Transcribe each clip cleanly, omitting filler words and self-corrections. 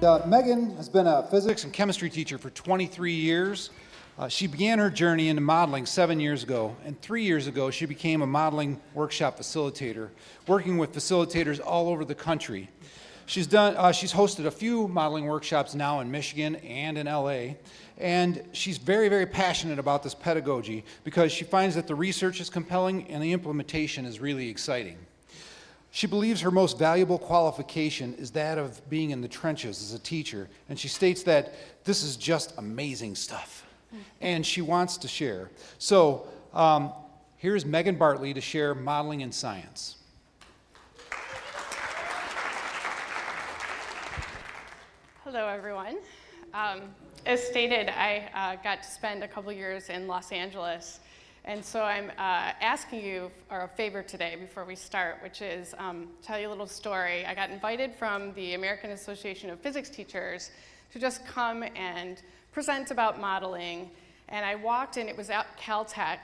Megan has been a physics and chemistry teacher for 23 years. She began her journey into modeling 7 years ago, and 3 years ago she became a modeling workshop facilitator, working with facilitators all over the country. She's hosted a few modeling workshops now in Michigan and in LA, and she's very, very passionate about this pedagogy because she finds that the research is compelling and the implementation is really exciting. She believes her most valuable qualification is that of being in the trenches as a teacher, and she states that this is just amazing stuff, and she wants to share. So here's Megan Bartley to share modeling in science. Hello, everyone. As stated, I got to spend a couple years in Los Angeles. And so I'm asking you for a favor today before we start, which is tell you a little story. I got invited from the American Association of Physics Teachers to just come and present about modeling. And I walked in, it was at Caltech,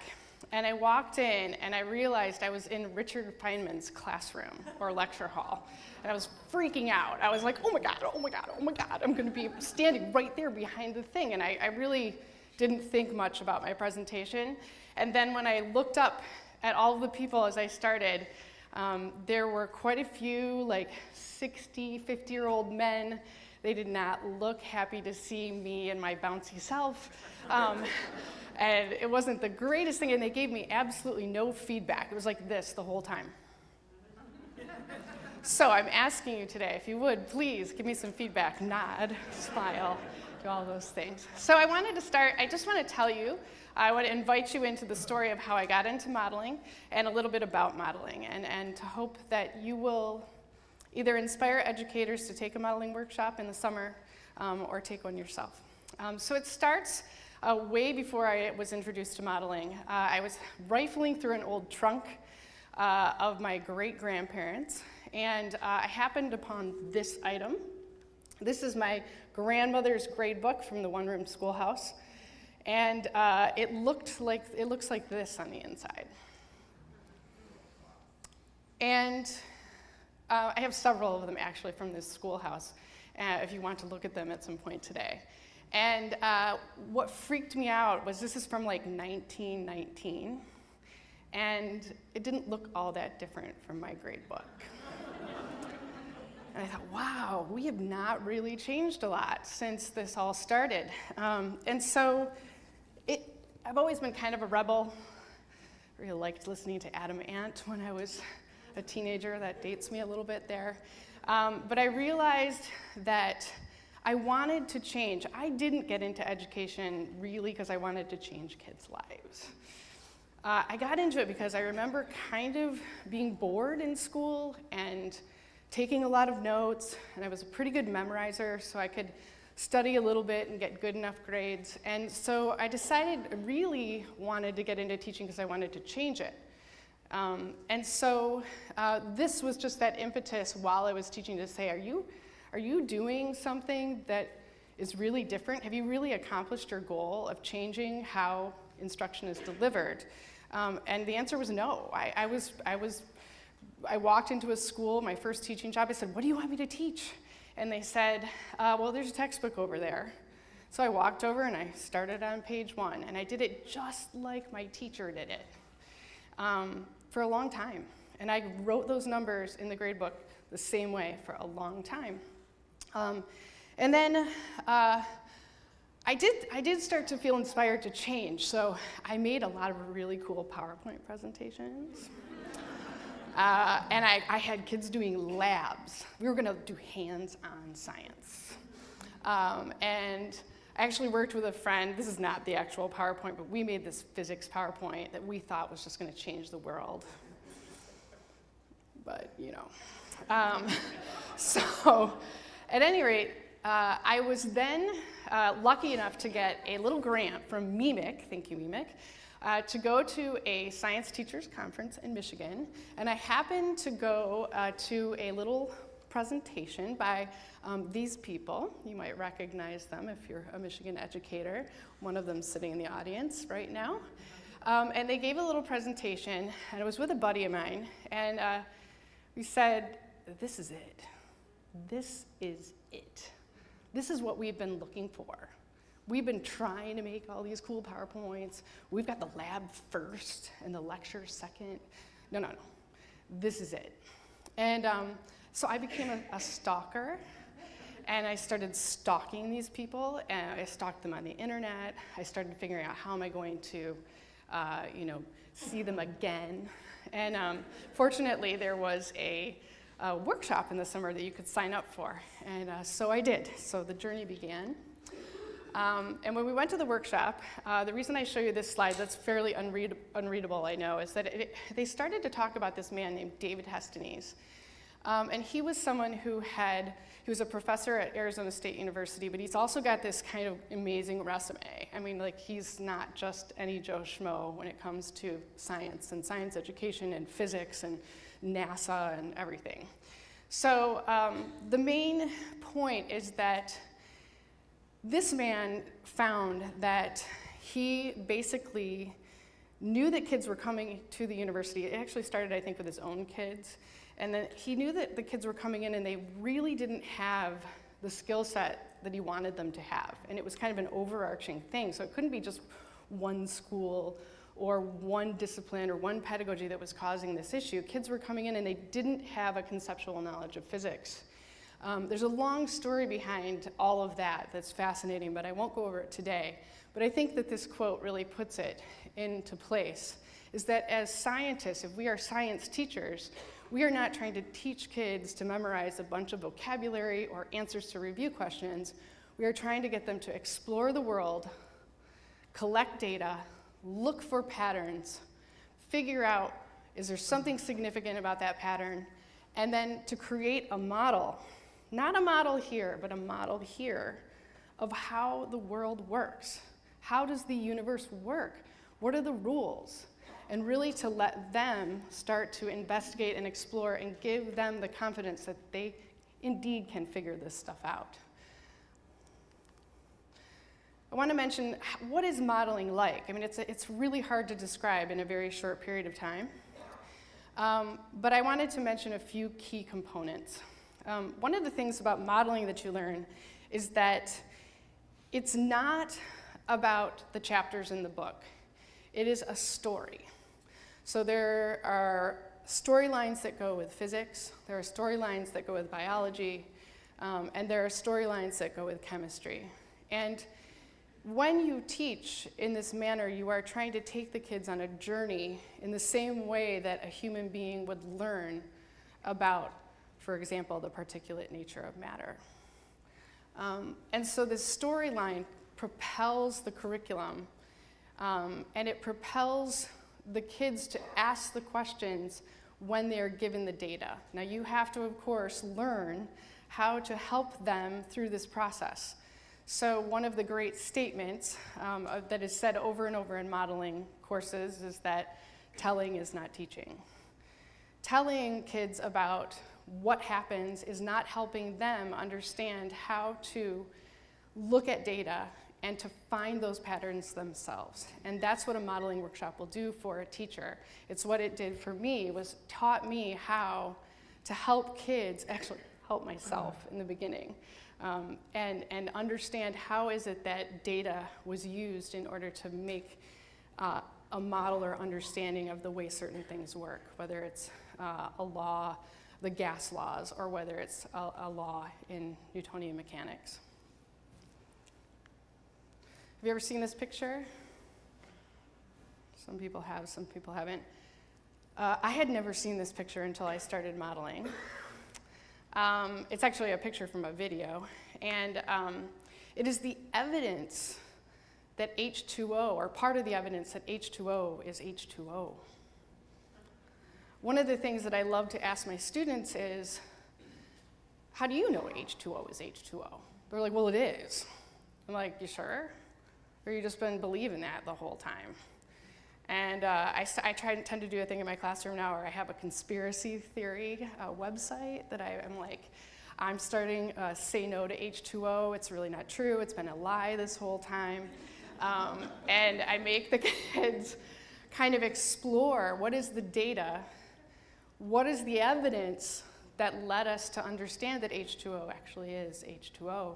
and I walked in and I realized I was in Richard Feynman's classroom or lecture hall. And I was freaking out. I was like, oh my God, oh my God, oh my God, I'm gonna be standing right there behind the thing. And I really didn't think much about my presentation. And then when I looked up at all of the people as I started, there were quite a few like 60, 50-year-old men. They did not look happy to see me and my bouncy self. And it wasn't the greatest thing, and they gave me absolutely no feedback. It was like this the whole time. So I'm asking you today, if you would, please give me some feedback, nod, smile, do all those things. So I wanted to start, I just want to tell you, I want to invite you into the story of how I got into modeling and a little bit about modeling, and to hope that you will either inspire educators to take a modeling workshop in the summer or take one yourself. So it starts way before I was introduced to modeling. I was rifling through an old trunk of my great-grandparents, and I happened upon this item. This is my grandmother's grade book from the one-room schoolhouse. And it looks like this on the inside. And I have several of them actually from this schoolhouse, if you want to look at them at some point today. And what freaked me out was this is from like 1919, and it didn't look all that different from my grade book. And I thought, wow, we have not really changed a lot since this all started. And so I've always been kind of a rebel. I really liked listening to Adam Ant when I was a teenager. That dates me a little bit there. But I realized that I wanted to change. I didn't get into education really because I wanted to change kids' lives. I got into it because I remember kind of being bored in school and taking a lot of notes, and I was a pretty good memorizer, so I could study a little bit and get good enough grades. And so I decided I really wanted to get into teaching because I wanted to change it. And so this was just that impetus while I was teaching to say, are you doing something that is really different? Have you really accomplished your goal of changing how instruction is delivered? And the answer was no. I walked into a school, my first teaching job, I said, what do you want me to teach? And they said, well, there's a textbook over there. So I walked over and I started on page 1, and I did it just like my teacher did it for a long time. And I wrote those numbers in the grade book the same way for a long time. And then I did start to feel inspired to change, so I made a lot of really cool PowerPoint presentations. And I had kids doing labs. We were gonna do hands-on science. And I actually worked with a friend. This is not the actual PowerPoint, but we made this physics PowerPoint that we thought was just gonna change the world. But, you know. So, at any rate, I was then lucky enough to get a little grant from MEMIC, thank you MEMIC, to go to a science teachers conference in Michigan, and I happened to go to a little presentation by these people. You might recognize them if you're a Michigan educator. One of them sitting in the audience right now. And they gave a little presentation, and it was with a buddy of mine, and we said, this is it. This is it. This is what we've been looking for. We've been trying to make all these cool PowerPoints. We've got the lab first and the lecture second. No. This is it. And so I became a stalker, and I started stalking these people, and I stalked them on the internet. I started figuring out how am I going to, see them again. And fortunately, there was a workshop in the summer that you could sign up for, and so I did. So the journey began. And when we went to the workshop, the reason I show you this slide that's fairly unreadable, I know, is that they started to talk about this man named David Hestenes. And he was someone he was a professor at Arizona State University, but he's also got this kind of amazing resume. I mean, like, he's not just any Joe Schmo when it comes to science and science education and physics and NASA and everything. So the main point is that this man found that he basically knew that kids were coming to the university. It actually started, I think, with his own kids. And then he knew that the kids were coming in and they really didn't have the skill set that he wanted them to have. And it was kind of an overarching thing. So it couldn't be just one school or one discipline or one pedagogy that was causing this issue. Kids were coming in and they didn't have a conceptual knowledge of physics. There's a long story behind all of that that's fascinating, but I won't go over it today. But I think that this quote really puts it into place, is that as scientists, if we are science teachers, we are not trying to teach kids to memorize a bunch of vocabulary or answers to review questions. We are trying to get them to explore the world, collect data, look for patterns, figure out, is there something significant about that pattern, and then to create a model. Not a model here, but a model here of how the world works. How does the universe work? What are the rules? And really to let them start to investigate and explore and give them the confidence that they indeed can figure this stuff out. I want to mention, what is modeling like? I mean, it's really hard to describe in a very short period of time. But I wanted to mention a few key components. One of the things about modeling that you learn is that it's not about the chapters in the book. It is a story. So there are storylines that go with physics, there are storylines that go with biology, and there are storylines that go with chemistry. And when you teach in this manner, you are trying to take the kids on a journey in the same way that a human being would learn about, for example, the particulate nature of matter. And so this storyline propels the curriculum, and it propels the kids to ask the questions when they're given the data. Now you have to, of course, learn how to help them through this process. So one of the great statements that is said over and over in modeling courses is that telling is not teaching. Telling kids about what happens is not helping them understand how to look at data and to find those patterns themselves. And that's what a modeling workshop will do for a teacher. It's what it did for me, was taught me how to help kids, actually help myself in the beginning, and understand how is it that data was used in order to make a model or understanding of the way certain things work, whether it's a law, the gas laws, or whether it's a law in Newtonian mechanics. Have you ever seen this picture? Some people have, some people haven't. I had never seen this picture until I started modeling. It's actually a picture from a video, and it is the evidence that H2O, or part of the evidence that H2O is H2O. One of the things that I love to ask my students is, how do you know H2O is H2O? They're like, well, it is. I'm like, you sure? Or you just been believing that the whole time? And I tend to do a thing in my classroom now where I have a conspiracy theory website that I'm starting say no to H2O. It's really not true. It's been a lie this whole time. And I make the kids kind of explore what is the data, what is the evidence that led us to understand that H2O actually is H2O.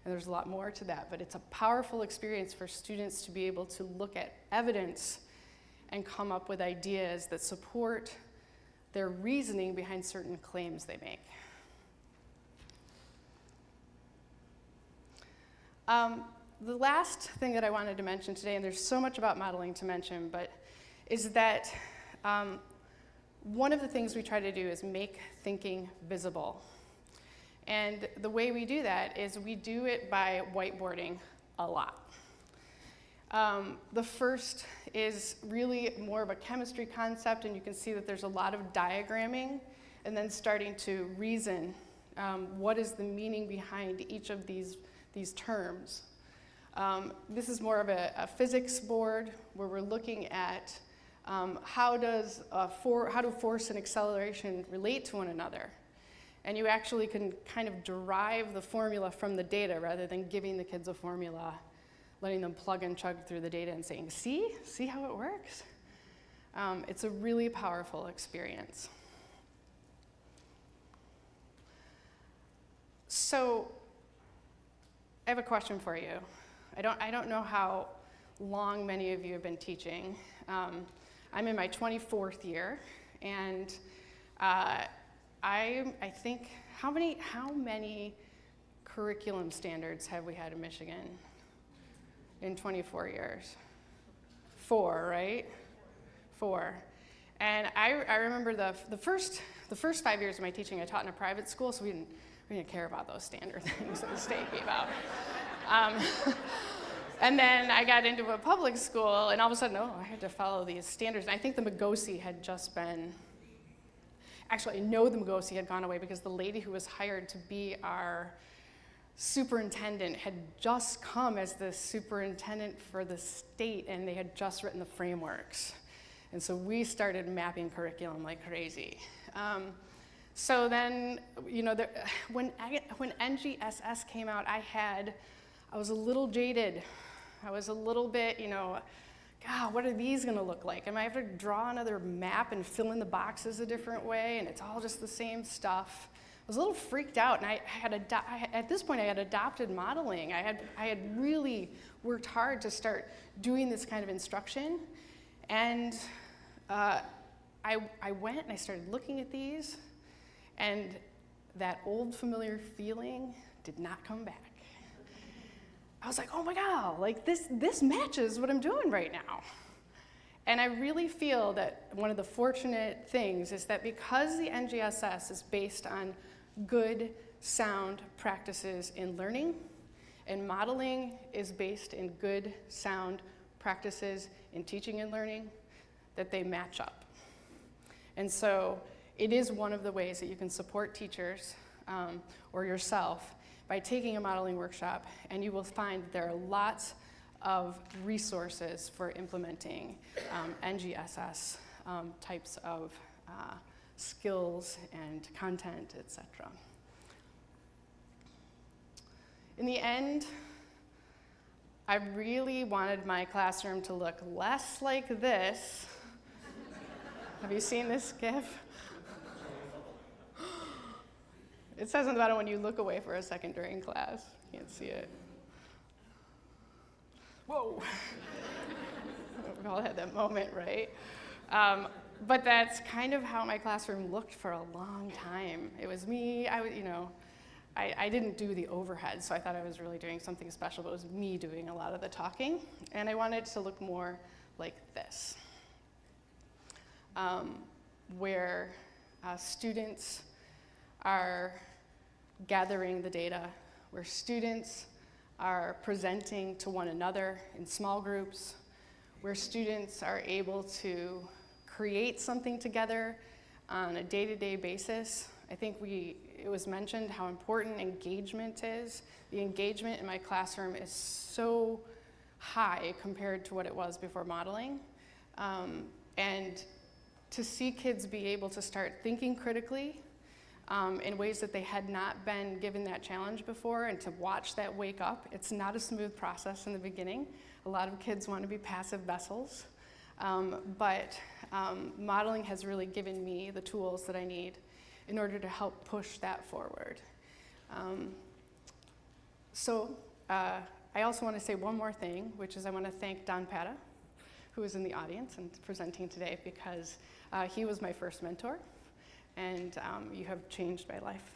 and there's a lot more to that, but it's a powerful experience for students to be able to look at evidence and come up with ideas that support their reasoning behind certain claims they make. The last thing that I wanted to mention today, and there's so much about modeling to mention, but is that one of the things we try to do is make thinking visible. And the way we do that is we do it by whiteboarding a lot. The first is really more of a chemistry concept, and you can see that there's a lot of diagramming, and then starting to reason what is the meaning behind each of these terms. This is more of a physics board where we're looking at how do force and acceleration relate to one another. And you actually can kind of derive the formula from the data rather than giving the kids a formula, letting them plug and chug through the data and saying, see how it works? It's a really powerful experience. So I have a question for you. I don't know how long many of you have been teaching. I'm in my 24th year, and I think, how many curriculum standards have we had in Michigan in 24 years? 4, right? 4. And I remember the first 5 years of my teaching, I taught in a private school, so we didn't care about those standard things that the state gave out. And then I got into a public school, and all of a sudden, I had to follow these standards. And I think the Magosi had just been, actually, I know the Magosi had gone away because the lady who was hired to be our superintendent had just come as the superintendent for the state, and they had just written the frameworks. And so we started mapping curriculum like crazy. So then, when NGSS came out, I was a little jaded. I was a little bit, God, what are these gonna look like? Am I have to draw another map and fill in the boxes a different way, and it's all just the same stuff? I was a little freaked out, and at this point I had adopted modeling. I had really worked hard to start doing this kind of instruction, and I went and I started looking at these, and that old familiar feeling did not come back. I was like, oh my God, like this matches what I'm doing right now. And I really feel that one of the fortunate things is that because the NGSS is based on good, sound practices in learning, and modeling is based in good, sound practices in teaching and learning, that they match up. And so it is one of the ways that you can support teachers or yourself by taking a modeling workshop, and you will find that there are lots of resources for implementing NGSS types of skills and content, etc. In the end, I really wanted my classroom to look less like this. Have you seen this GIF? It says on the bottom when you look away for a second during class. You can't see it. Whoa. We've all had that moment, right? But that's kind of how my classroom looked for a long time. It was me, I didn't do the overhead, so I thought I was really doing something special, but it was me doing a lot of the talking. And I wanted it to look more like this, where students are gathering the data, where students are presenting to one another in small groups, where students are able to create something together on a day-to-day basis. I think it was mentioned how important engagement is. The engagement in my classroom is so high compared to what it was before modeling. And to see kids be able to start thinking critically in ways that they had not been given that challenge before, and to watch that wake up. It's not a smooth process in the beginning. A lot of kids want to be passive vessels, but modeling has really given me the tools that I need in order to help push that forward. So I also want to say one more thing, which is I want to thank Don Pata, who is in the audience and presenting today, because he was my first mentor, and you have changed my life.